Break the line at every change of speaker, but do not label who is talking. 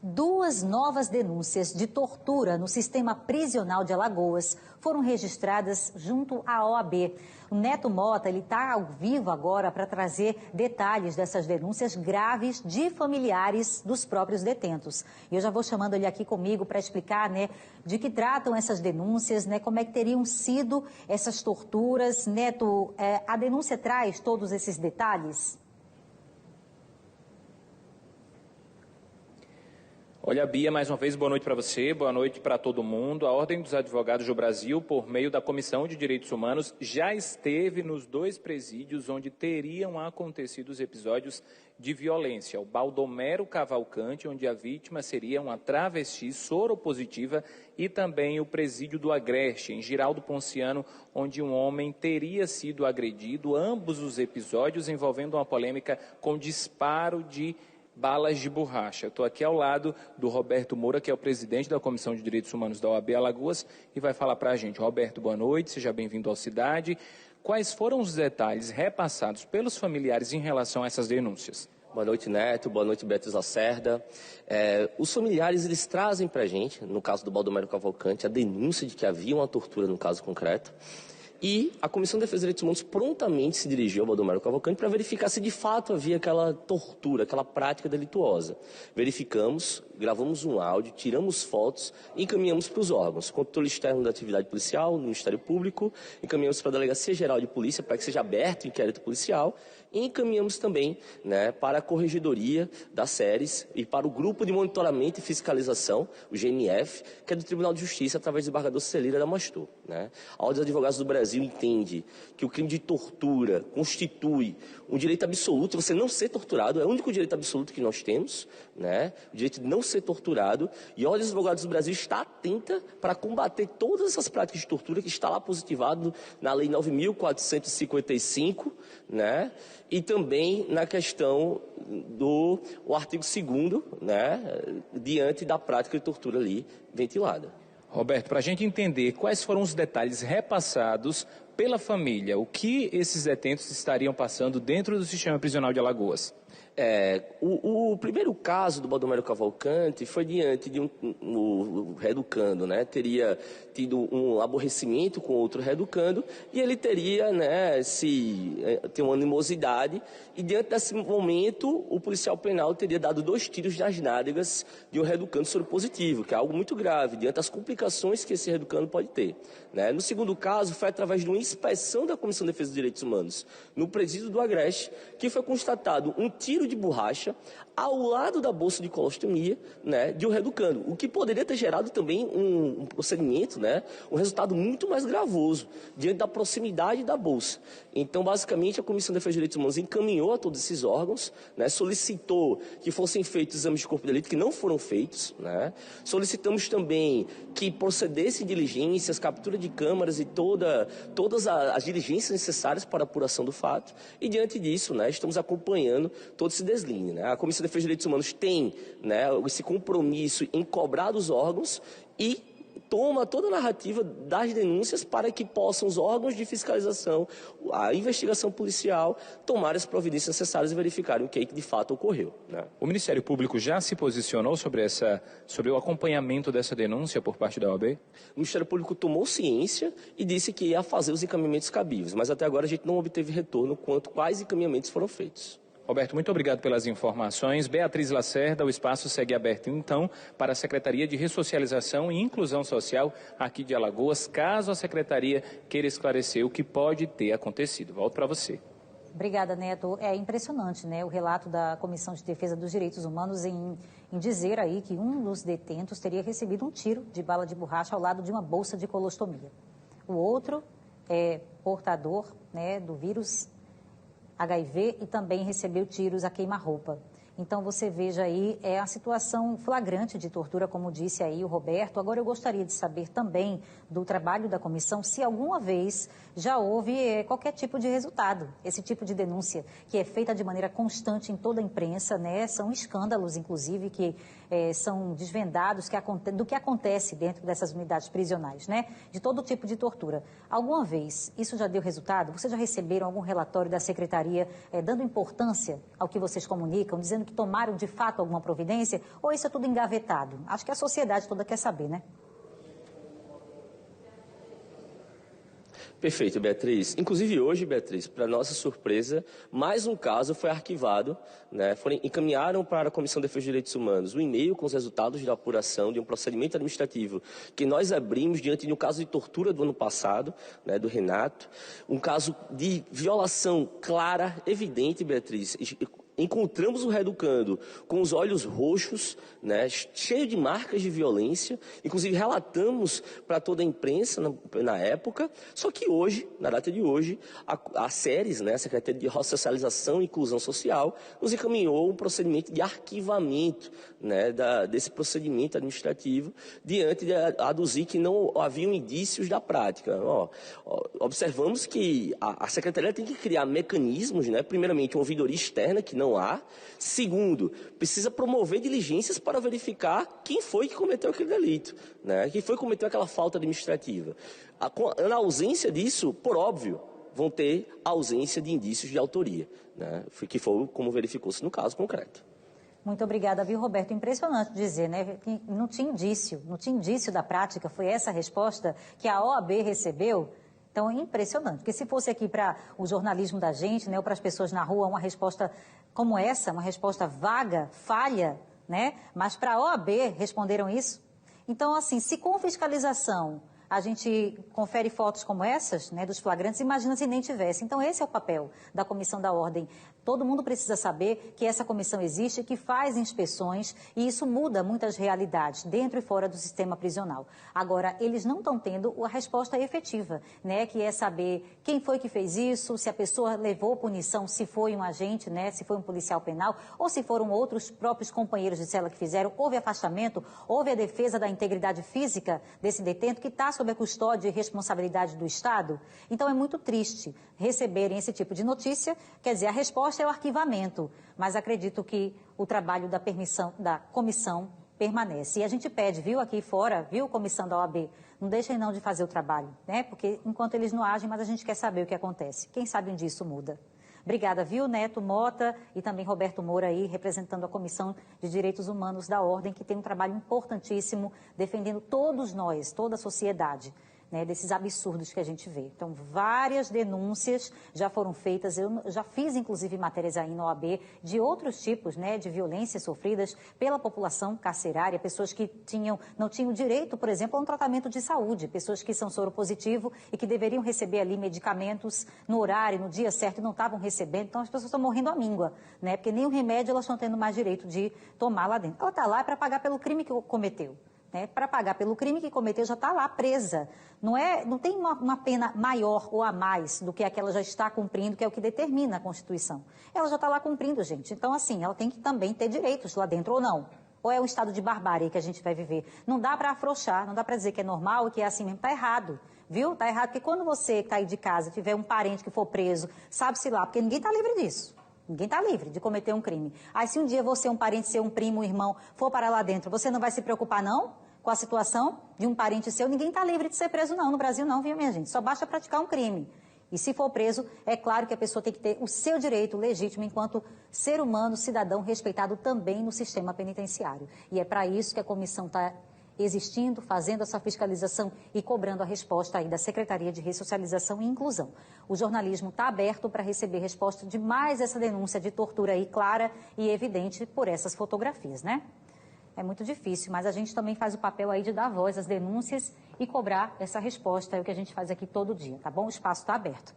Duas novas denúncias de tortura no sistema prisional de Alagoas foram registradas junto à OAB. O Neto Mota está ao vivo agora para trazer detalhes dessas denúncias graves de familiares dos próprios detentos. E eu já vou chamando ele aqui comigo para explicar, de que tratam essas denúncias, como é que teriam sido essas torturas. Neto, a denúncia traz todos esses detalhes?
Olha, Bia, mais uma vez, boa noite para você, boa noite para todo mundo. A Ordem dos Advogados do Brasil, por meio da Comissão de Direitos Humanos, já esteve nos dois presídios onde teriam acontecido os episódios de violência. O Baldomero Cavalcante, onde a vítima seria uma travesti soropositiva, e também o presídio do Agreste, em Giraldo Ponciano, onde um homem teria sido agredido. Ambos os episódios envolvendo uma polêmica com disparo de balas de borracha. Estou aqui ao lado do Roberto Moura, que é o presidente da Comissão de Direitos Humanos da OAB Alagoas, e vai falar para a gente. Roberto, boa noite, seja bem-vindo ao Cidade. Quais foram os detalhes repassados pelos familiares em relação a essas denúncias?
Boa noite, Neto. Boa noite, Beatriz Lacerda. Os familiares, eles trazem para a gente, no caso do Baldomero Cavalcante, a denúncia de que havia uma tortura no caso concreto. E a Comissão de Defesa dos Direitos Humanos prontamente se dirigiu ao Baldomero Cavalcante para verificar se de fato havia aquela tortura, aquela prática delituosa. Verificamos, gravamos um áudio, tiramos fotos e encaminhamos para os órgãos. Controle externo da atividade policial, no Ministério Público, encaminhamos para a Delegacia Geral de Polícia para que seja aberto o inquérito policial e encaminhamos também para a Corregedoria das Séries e para o Grupo de Monitoramento e Fiscalização, o GMF, que é do Tribunal de Justiça, através do desembargador Celira Damastor. A Ordem dos Advogados do Brasil entende que o crime de tortura constitui um direito absoluto, você não ser torturado, é o único direito absoluto que nós temos, o direito de não ser torturado, e a Ordem dos Advogados do Brasil está atenta para combater todas essas práticas de tortura que está lá positivado na Lei 9.455, e também na questão do artigo 2º, diante da prática de tortura ali ventilada.
Roberto, para a gente entender quais foram os detalhes repassados pela família, o que esses detentos estariam passando dentro do sistema prisional de Alagoas?
O primeiro caso do Baldomero Cavalcante foi diante de um reeducando, teria tido um aborrecimento com outro reeducando e ele teria, ter uma animosidade, e diante desse momento o policial penal teria dado 2 tiros nas nádegas de um reeducando soropositivo, que é algo muito grave, diante das complicações que esse reeducando pode ter. No segundo caso, foi através de uma inspeção da Comissão de Defesa dos Direitos Humanos no presídio do Agreste, que foi constatado um tiro de borracha ao lado da bolsa de colostomia, de um reeducando, o que poderia ter gerado também um procedimento, um resultado muito mais gravoso, diante da proximidade da bolsa. Então, basicamente, a Comissão de Defesa dos Direitos Humanos encaminhou a todos esses órgãos, solicitou que fossem feitos exames de corpo de delito, que não foram feitos, solicitamos também que procedessem diligências, captura de câmaras e todas as diligências necessárias para a apuração do fato, e diante disso, estamos acompanhando todo esse desline. A Comissão de Defesa dos Direitos Humanos tem esse compromisso em cobrar dos órgãos e toma toda a narrativa das denúncias para que possam os órgãos de fiscalização, a investigação policial, tomar as providências necessárias e verificarem o que de fato ocorreu.
O Ministério Público já se posicionou sobre o acompanhamento dessa denúncia por parte da OAB?
O Ministério Público tomou ciência e disse que ia fazer os encaminhamentos cabíveis, mas até agora a gente não obteve retorno quanto quais encaminhamentos foram feitos.
Roberto, muito obrigado pelas informações. Beatriz Lacerda, o espaço segue aberto, então, para a Secretaria de Ressocialização e Inclusão Social aqui de Alagoas, caso a Secretaria queira esclarecer o que pode ter acontecido. Volto para você.
Obrigada, Neto. É impressionante, o relato da Comissão de Defesa dos Direitos Humanos em dizer aí que um dos detentos teria recebido um tiro de bala de borracha ao lado de uma bolsa de colostomia. O outro é portador, do vírus HIV e também recebeu tiros a queima-roupa. Então, você veja aí, é a situação flagrante de tortura, como disse aí o Roberto. Agora, eu gostaria de saber também do trabalho da comissão, se alguma vez já houve qualquer tipo de resultado. Esse tipo de denúncia, que é feita de maneira constante em toda a imprensa, são escândalos, inclusive, que são desvendados do que acontece dentro dessas unidades prisionais, né? De todo tipo de tortura. Alguma vez isso já deu resultado? Vocês já receberam algum relatório da Secretaria dando importância ao que vocês comunicam, dizendo que tomaram de fato alguma providência? Ou isso é tudo engavetado? Acho que a sociedade toda quer saber, né?
Perfeito, Beatriz. Inclusive hoje, Beatriz, para nossa surpresa, mais um caso foi arquivado, né? Encaminharam para a Comissão de Defesa dos Direitos Humanos um e-mail com os resultados da apuração de um procedimento administrativo que nós abrimos diante de um caso de tortura do ano passado, né, do Renato, um caso de violação clara, evidente, Beatriz. Encontramos o reeducando com os olhos roxos, né, cheio de marcas de violência, inclusive relatamos para toda a imprensa na época, só que hoje, na data de hoje, a SERES, né, a Secretaria de Ressocialização e Inclusão Social, nos encaminhou um procedimento de arquivamento, né, desse procedimento administrativo, diante de aduzir que não haviam indícios da prática. Observamos que a Secretaria tem que criar mecanismos, né, primeiramente uma ouvidoria externa, que não há. Segundo, precisa promover diligências para verificar quem foi que cometeu aquele delito, né? Quem foi que cometeu aquela falta administrativa. Na ausência disso, por óbvio, vão ter ausência de indícios de autoria, né? Que foi como verificou-se no caso concreto.
Muito obrigada, viu, Roberto? Impressionante dizer, né? Que não tinha indício da prática. Foi essa a resposta que a OAB recebeu. Então, é impressionante, porque se fosse aqui para o jornalismo da gente, né, ou para as pessoas na rua, uma resposta como essa, uma resposta vaga, falha, né? Mas para a OAB responderam isso. Então, assim, se com fiscalização a gente confere fotos como essas, né, dos flagrantes, imagina se nem tivesse. Então, esse é o papel da Comissão da Ordem. Todo mundo precisa saber que essa comissão existe, que faz inspeções, e isso muda muitas realidades, dentro e fora do sistema prisional. Agora, eles não estão tendo a resposta efetiva, né, que é saber quem foi que fez isso, se a pessoa levou punição, se foi um agente, né, se foi um policial penal, ou se foram outros próprios companheiros de cela que fizeram. Houve afastamento, houve a defesa da integridade física desse detento, que está sob a custódia e responsabilidade do Estado. Então, é muito triste receberem esse tipo de notícia. Quer dizer, a resposta é o arquivamento, mas acredito que o trabalho da comissão permanece. E a gente pede, viu, aqui fora, viu, comissão da OAB, não deixem não de fazer o trabalho, né? Porque enquanto eles não agem, mas a gente quer saber o que acontece. Quem sabe um dia isso muda. Obrigada, viu, Neto Mota e também Roberto Moura aí, representando a Comissão de Direitos Humanos da Ordem, que tem um trabalho importantíssimo defendendo todos nós, toda a sociedade, né, desses absurdos que a gente vê. Então, várias denúncias já foram feitas. Eu já fiz, inclusive, matérias aí na OAB de outros tipos, né, de violências sofridas pela população carcerária, pessoas que não tinham direito, por exemplo, a um tratamento de saúde, pessoas que são soropositivo e que deveriam receber ali medicamentos no horário, no dia certo, e não estavam recebendo. Então, as pessoas estão morrendo à míngua, né, porque nem o remédio elas estão tendo mais direito de tomar lá dentro. Ela está lá para pagar pelo crime que cometeu. Né, para pagar pelo crime que cometeu, já está lá presa. Não tem uma pena maior ou a mais do que a que ela já está cumprindo, que é o que determina a Constituição. Ela já está lá cumprindo, gente. Então, assim, ela tem que também ter direitos lá dentro, ou não? Ou é um estado de barbárie que a gente vai viver? Não dá para afrouxar, não dá para dizer que é normal e que é assim mesmo. Está errado, viu? Está errado, porque quando você está aí de casa, tiver um parente que for preso, sabe-se lá, porque ninguém está livre disso. Ninguém está livre de cometer um crime. Aí, se um dia você, um parente seu, um primo, um irmão, for parar lá dentro, você não vai se preocupar, não? Com a situação de um parente seu? Ninguém está livre de ser preso, não. No Brasil, não, viu, minha gente? Só basta praticar um crime. E se for preso, é claro que a pessoa tem que ter o seu direito legítimo enquanto ser humano, cidadão, respeitado também no sistema penitenciário. E é para isso que a comissão está existindo, fazendo essa fiscalização e cobrando a resposta aí da Secretaria de Ressocialização e Inclusão. O jornalismo está aberto para receber resposta de mais essa denúncia de tortura aí clara e evidente por essas fotografias, né? É muito difícil, mas a gente também faz o papel aí de dar voz às denúncias e cobrar essa resposta, é o que a gente faz aqui todo dia, tá bom? O espaço está aberto.